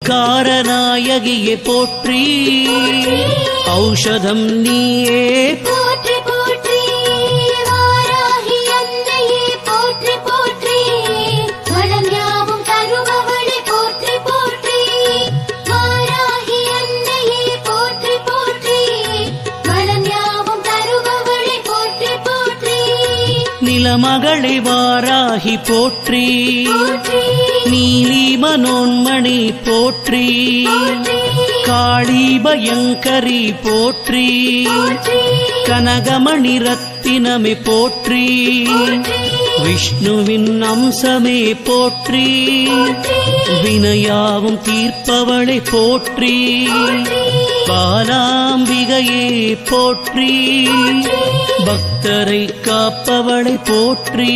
காரநாயகியே போற்றி, ஔஷதம் நீயே போற்றி போற்றி, வாராகி அன்னையே போற்றி போற்றி, வளம் யாவும் தருபவளே போற்றி போற்றி, வாராகி அன்னையே போற்றி போற்றி, வளம் யாவும் தருபவளே போற்றி போற்றி, நிலமகளே வாராகி போற்றி, நீலி மனோன்மணி போற்றி, காளி பயங்கரி போற்றி, கனகமணி ரத்தினமே போற்றி, விஷ்ணுவின் அம்சமே போற்றி, வினையாவும் தீர்ப்பவளை போற்றி, பாலாம்பிகையே போற்றி, பக்தரை காப்பவளை போற்றி.